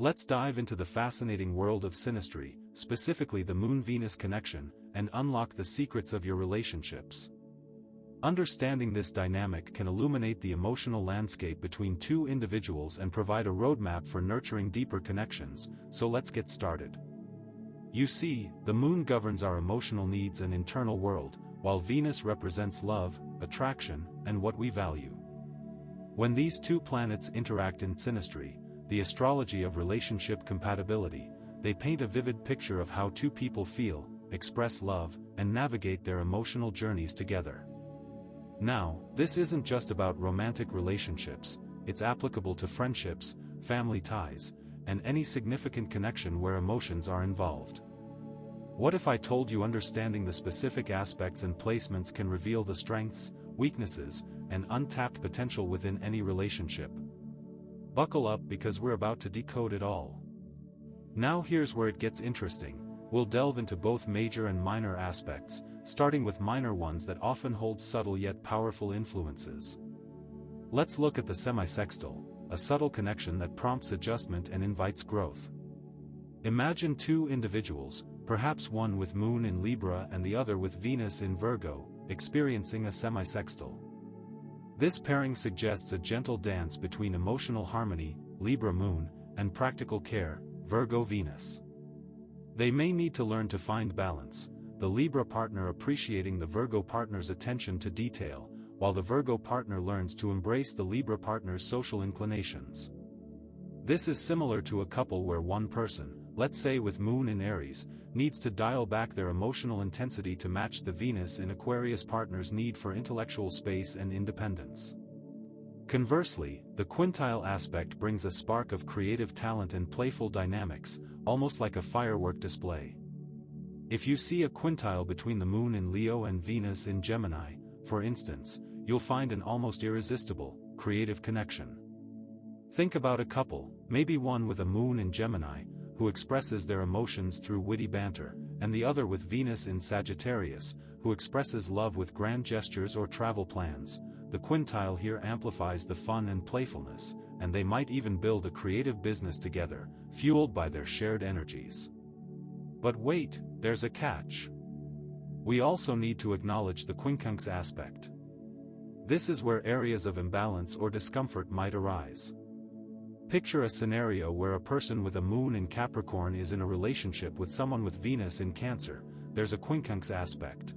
Let's dive into the fascinating world of synastry, specifically the Moon-Venus connection, and unlock the secrets of your relationships. Understanding this dynamic can illuminate the emotional landscape between two individuals and provide a roadmap for nurturing deeper connections, so let's get started. You see, the Moon governs our emotional needs and internal world, while Venus represents love, attraction, and what we value. When these two planets interact in synastry, the astrology of relationship compatibility, they paint a vivid picture of how two people feel, express love, and navigate their emotional journeys together. Now, this isn't just about romantic relationships, it's applicable to friendships, family ties, and any significant connection where emotions are involved. What if I told you understanding the specific aspects and placements can reveal the strengths, weaknesses, and untapped potential within any relationship? Buckle up because we're about to decode it all. Now here's where it gets interesting. We'll delve into both major and minor aspects, starting with minor ones that often hold subtle yet powerful influences. Let's look at the semi-sextile, a subtle connection that prompts adjustment and invites growth. Imagine two individuals, perhaps one with Moon in Libra and the other with Venus in Virgo, experiencing a semi-sextile. This pairing suggests a gentle dance between emotional harmony, Libra Moon, and practical care, Virgo Venus. They may need to learn to find balance, the Libra partner appreciating the Virgo partner's attention to detail, while the Virgo partner learns to embrace the Libra partner's social inclinations. This is similar to a couple where one person, let's say with Moon in Aries, needs to dial back their emotional intensity to match the Venus in Aquarius partner's need for intellectual space and independence. Conversely, the quintile aspect brings a spark of creative talent and playful dynamics, almost like a firework display. If you see a quintile between the Moon in Leo and Venus in Gemini, for instance, you'll find an almost irresistible, creative connection. Think about a couple, maybe one with a Moon in Gemini, who expresses their emotions through witty banter, and the other with Venus in Sagittarius, who expresses love with grand gestures or travel plans. The quintile here amplifies the fun and playfulness, and they might even build a creative business together, fueled by their shared energies. But wait, there's a catch. We also need to acknowledge the quincunx aspect. This is where areas of imbalance or discomfort might arise. Picture a scenario where a person with a Moon in Capricorn is in a relationship with someone with Venus in Cancer. There's a quincunx aspect.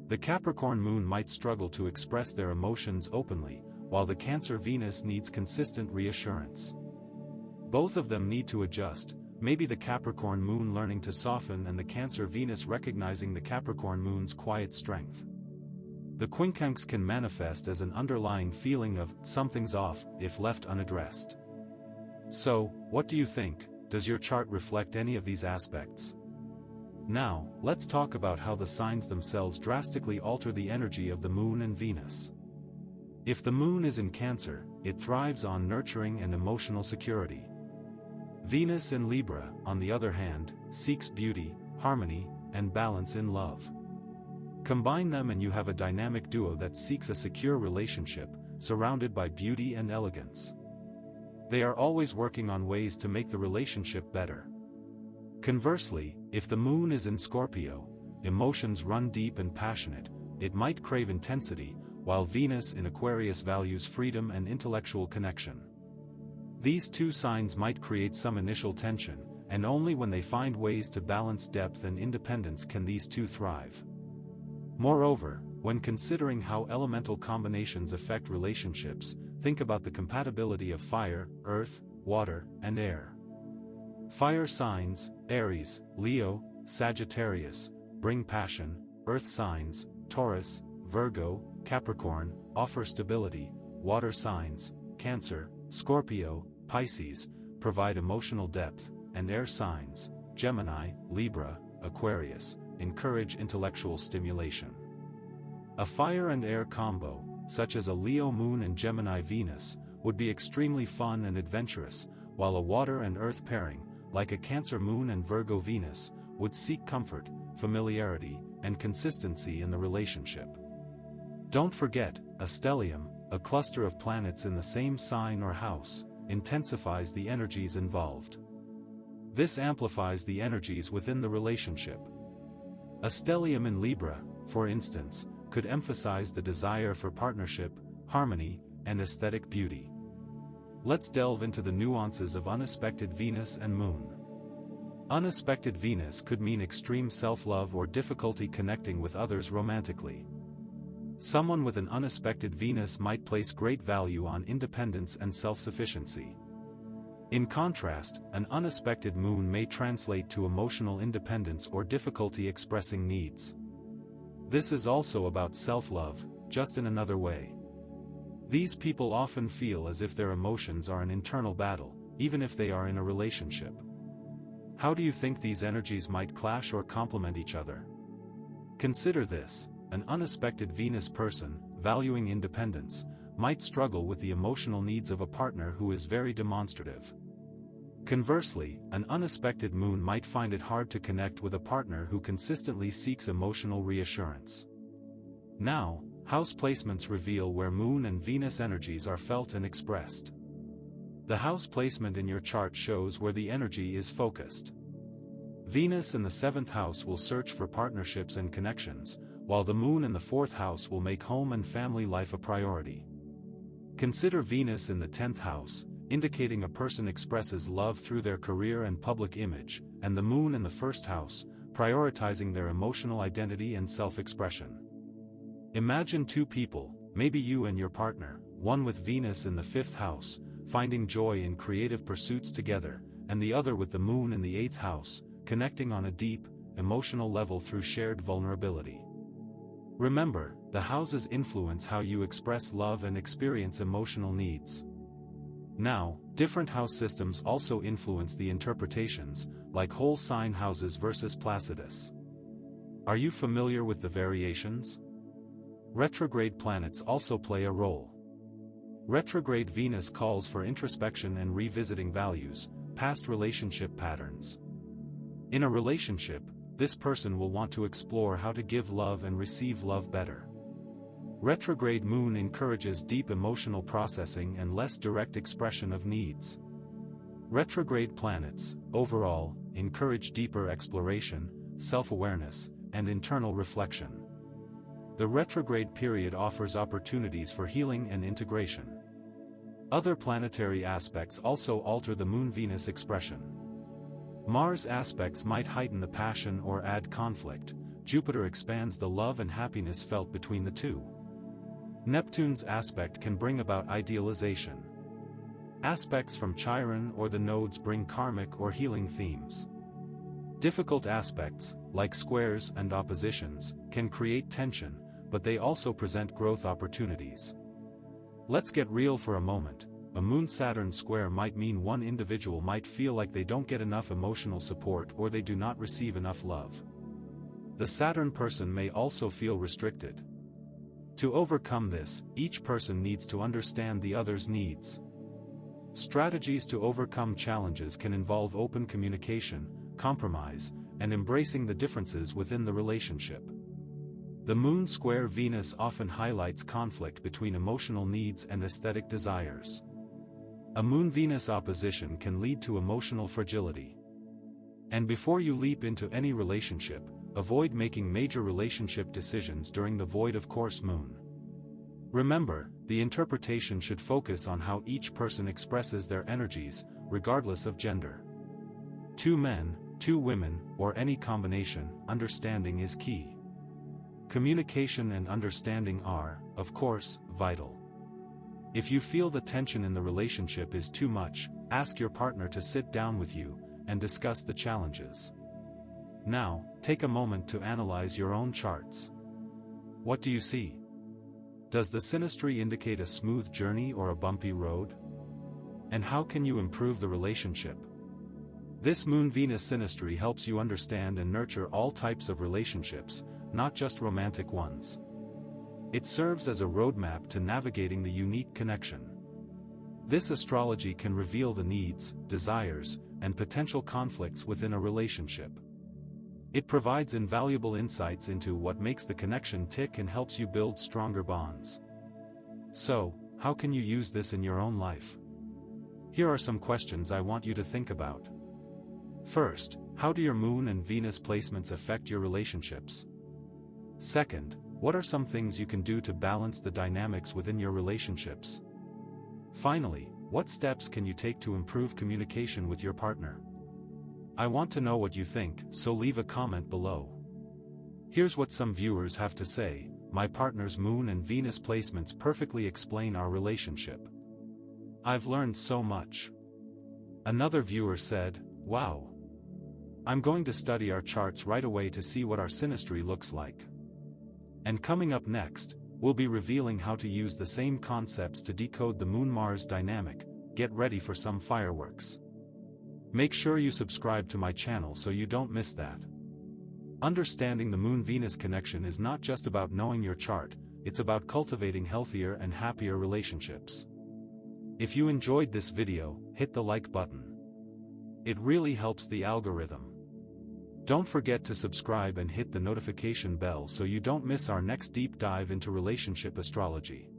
The Capricorn Moon might struggle to express their emotions openly, while the Cancer Venus needs consistent reassurance. Both of them need to adjust, maybe the Capricorn Moon learning to soften and the Cancer Venus recognizing the Capricorn Moon's quiet strength. The quincunx can manifest as an underlying feeling of something's off if left unaddressed. So, what do you think? Does your chart reflect any of these aspects? Now, let's talk about how the signs themselves drastically alter the energy of the Moon and Venus. If the Moon is in Cancer, it thrives on nurturing and emotional security. Venus in Libra, on the other hand, seeks beauty, harmony, and balance in love. Combine them and you have a dynamic duo that seeks a secure relationship, surrounded by beauty and elegance. They are always working on ways to make the relationship better. Conversely, if the Moon is in Scorpio, emotions run deep and passionate, it might crave intensity, while Venus in Aquarius values freedom and intellectual connection. These two signs might create some initial tension, and only when they find ways to balance depth and independence can these two thrive. Moreover, when considering how elemental combinations affect relationships, think about the compatibility of fire, earth, water, and air. Fire signs, Aries, Leo, Sagittarius, bring passion, earth signs, Taurus, Virgo, Capricorn, offer stability, water signs, Cancer, Scorpio, Pisces, provide emotional depth, and air signs, Gemini, Libra, Aquarius, encourage intellectual stimulation. A fire and air combo, such as a Leo Moon and Gemini Venus, would be extremely fun and adventurous, while a water and earth pairing, like a Cancer Moon and Virgo Venus, would seek comfort, familiarity, and consistency in the relationship. Don't forget, a stellium, a cluster of planets in the same sign or house, intensifies the energies involved. This amplifies the energies within the relationship. A stellium in Libra, for instance, could emphasize the desire for partnership, harmony, and aesthetic beauty. Let's delve into the nuances of unaspected Venus and Moon. Unaspected Venus could mean extreme self-love or difficulty connecting with others romantically. Someone with an unaspected Venus might place great value on independence and self-sufficiency. In contrast, an unaspected Moon may translate to emotional independence or difficulty expressing needs. This is also about self-love, just in another way. These people often feel as if their emotions are an internal battle, even if they are in a relationship. How do you think these energies might clash or complement each other? Consider this: an unaspected Venus person, valuing independence, might struggle with the emotional needs of a partner who is very demonstrative. Conversely, an unaspected Moon might find it hard to connect with a partner who consistently seeks emotional reassurance. Now, house placements reveal where Moon and Venus energies are felt and expressed. The house placement in your chart shows where the energy is focused. Venus in the 7th house will search for partnerships and connections, while the Moon in the 4th house will make home and family life a priority. Consider Venus in the 10th house, indicating a person expresses love through their career and public image, and the Moon in the 1st house, prioritizing their emotional identity and self-expression. Imagine two people, maybe you and your partner, one with Venus in the 5th house, finding joy in creative pursuits together, and the other with the Moon in the 8th house, connecting on a deep, emotional level through shared vulnerability. Remember, the houses influence how you express love and experience emotional needs. Now, different house systems also influence the interpretations, like whole sign houses versus Placidus. Are you familiar with the variations? Retrograde planets also play a role. Retrograde Venus calls for introspection and revisiting values, past relationship patterns. In a relationship, this person will want to explore how to give love and receive love better. Retrograde Moon encourages deep emotional processing and less direct expression of needs. Retrograde planets, overall, encourage deeper exploration, self-awareness, and internal reflection. The retrograde period offers opportunities for healing and integration. Other planetary aspects also alter the Moon-Venus expression. Mars aspects might heighten the passion or add conflict. Jupiter expands the love and happiness felt between the two. Neptune's aspect can bring about idealization. Aspects from Chiron or the nodes bring karmic or healing themes. Difficult aspects, like squares and oppositions, can create tension, but they also present growth opportunities. Let's get real for a moment. A Moon-Saturn square might mean one individual might feel like they don't get enough emotional support or they do not receive enough love. The Saturn person may also feel restricted. To overcome this, each person needs to understand the other's needs. Strategies to overcome challenges can involve open communication, compromise, and embracing the differences within the relationship. The Moon square Venus often highlights conflict between emotional needs and aesthetic desires. A Moon-Venus opposition can lead to emotional fragility. And before you leap into any relationship, avoid making major relationship decisions during the void of course Moon. Remember, the interpretation should focus on how each person expresses their energies, regardless of gender. 2 men, 2 women, or any combination, understanding is key. Communication and understanding are, of course, vital. If you feel the tension in the relationship is too much, ask your partner to sit down with you and discuss the challenges. Now, take a moment to analyze your own charts. What do you see? Does the synastry indicate a smooth journey or a bumpy road? And how can you improve the relationship? This Moon-Venus synastry helps you understand and nurture all types of relationships, not just romantic ones. It serves as a roadmap to navigating the unique connection. This astrology can reveal the needs, desires, and potential conflicts within a relationship. It provides invaluable insights into what makes the connection tick and helps you build stronger bonds. So, how can you use this in your own life? Here are some questions I want you to think about. First, how do your Moon and Venus placements affect your relationships? Second, what are some things you can do to balance the dynamics within your relationships? Finally, what steps can you take to improve communication with your partner? I want to know what you think, so leave a comment below. Here's what some viewers have to say: my partner's Moon and Venus placements perfectly explain our relationship. I've learned so much. Another viewer said, wow. I'm going to study our charts right away to see what our synastry looks like. And coming up next, we'll be revealing how to use the same concepts to decode the Moon-Mars dynamic. Get ready for some fireworks. Make sure you subscribe to my channel so you don't miss that. Understanding the Moon-Venus connection is not just about knowing your chart, it's about cultivating healthier and happier relationships. If you enjoyed this video, hit the like button. It really helps the algorithm. Don't forget to subscribe and hit the notification bell so you don't miss our next deep dive into relationship astrology.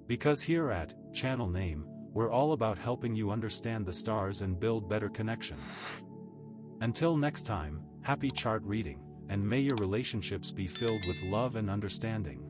Because here at Channel Name, we're all about helping you understand the stars and build better connections. Until next time, happy chart reading, and may your relationships be filled with love and understanding.